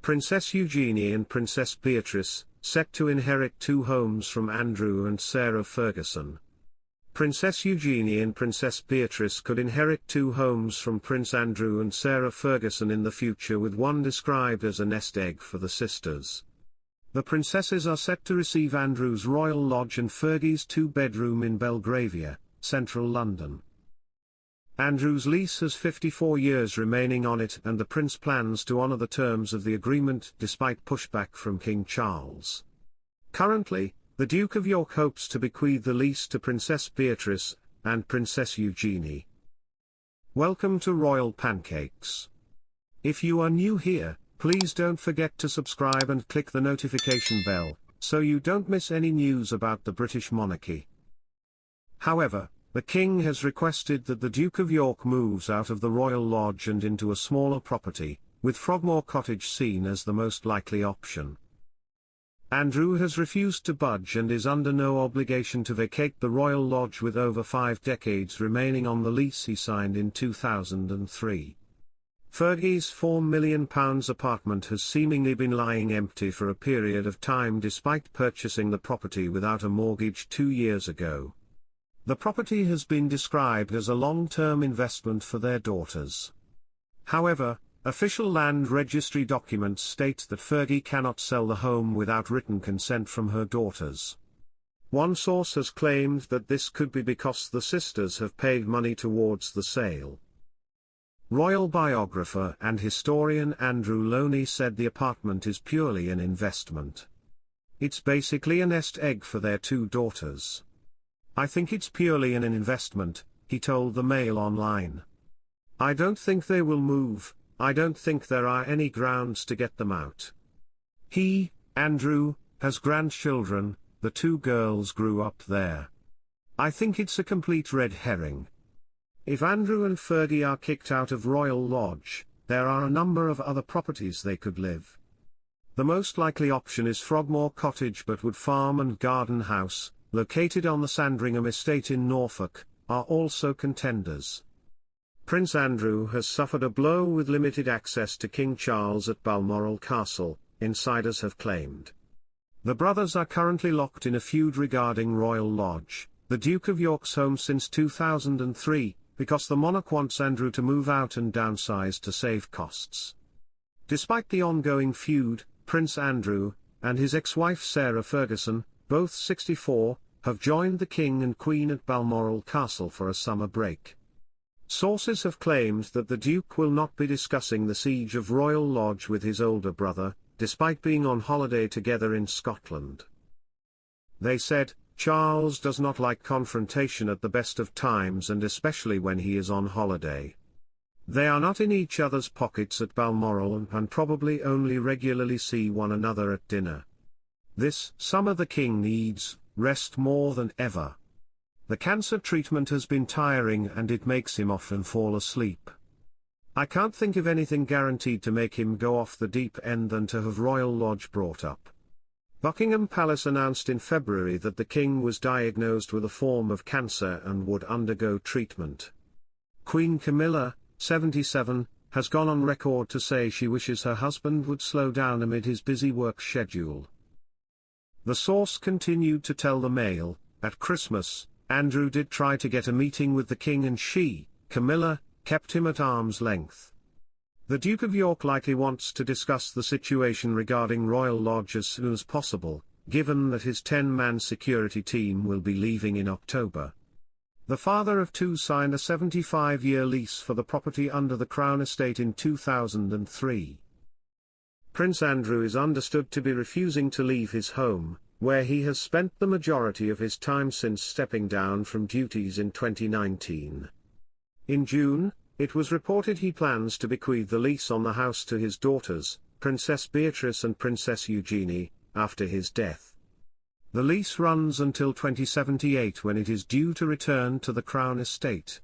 Princess Eugenie and Princess Beatrice, set to inherit 2 homes from Andrew and Sarah Ferguson. Princess Eugenie and Princess Beatrice could inherit 2 homes from Prince Andrew and Sarah Ferguson in the future, with one described as a nest egg for the sisters. The princesses are set to receive Andrew's Royal Lodge and Fergie's 2-bedroom in Belgravia, central London. Andrew's lease has 54 years remaining on it, and the prince plans to honour the terms of the agreement despite pushback from King Charles. Currently, the Duke of York hopes to bequeath the lease to Princess Beatrice and Princess Eugenie. Welcome to Royal Pancakes. If you are new here, please don't forget to subscribe and click the notification bell, so you don't miss any news about the British monarchy. However, the King has requested that the Duke of York moves out of the Royal Lodge and into a smaller property, with Frogmore Cottage seen as the most likely option. Andrew has refused to budge and is under no obligation to vacate the Royal Lodge, with over 5 decades remaining on the lease he signed in 2003. Fergie's £4 million apartment has seemingly been lying empty for a period of time despite purchasing the property without a mortgage 2 years ago. The property has been described as a long-term investment for their daughters. However, official Land Registry documents state that Fergie cannot sell the home without written consent from her daughters. One source has claimed that this could be because the sisters have paid money towards the sale. Royal biographer and historian Andrew Loney said the apartment is purely an investment. It's basically a nest egg for their 2 daughters. I think it's purely an investment, he told the Mail Online. I don't think they will move, I don't think there are any grounds to get them out. He, Andrew, has grandchildren, the 2 girls grew up there. I think it's a complete red herring. If Andrew and Fergie are kicked out of Royal Lodge, there are a number of other properties they could live. The most likely option is Frogmore Cottage, but Wood Farm and Garden House, located on the Sandringham estate in Norfolk, are also contenders. Prince Andrew has suffered a blow with limited access to King Charles at Balmoral Castle, insiders have claimed. The brothers are currently locked in a feud regarding Royal Lodge, the Duke of York's home since 2003, because the monarch wants Andrew to move out and downsize to save costs. Despite the ongoing feud, Prince Andrew, and his ex-wife Sarah Ferguson, both 64, have joined the King and Queen at Balmoral Castle for a summer break. Sources have claimed that the Duke will not be discussing the siege of Royal Lodge with his older brother, despite being on holiday together in Scotland. They said, Charles does not like confrontation at the best of times, and especially when he is on holiday. They are not in each other's pockets at Balmoral and probably only regularly see one another at dinner. This summer the King needs rest more than ever. The cancer treatment has been tiring and it makes him often fall asleep. I can't think of anything guaranteed to make him go off the deep end than to have Royal Lodge brought up. Buckingham Palace announced in February that the King was diagnosed with a form of cancer and would undergo treatment. Queen Camilla, 77, has gone on record to say she wishes her husband would slow down amid his busy work schedule. The source continued to tell the Mail, at Christmas, Andrew did try to get a meeting with the King and she, Camilla, kept him at arm's length. The Duke of York likely wants to discuss the situation regarding Royal Lodge as soon as possible, given that his 10-man security team will be leaving in October. The father of 2 signed a 75-year lease for the property under the Crown Estate in 2003. Prince Andrew is understood to be refusing to leave his home, where he has spent the majority of his time since stepping down from duties in 2019. In June, it was reported he plans to bequeath the lease on the house to his daughters, Princess Beatrice and Princess Eugenie, after his death. The lease runs until 2078, when it is due to return to the Crown Estate.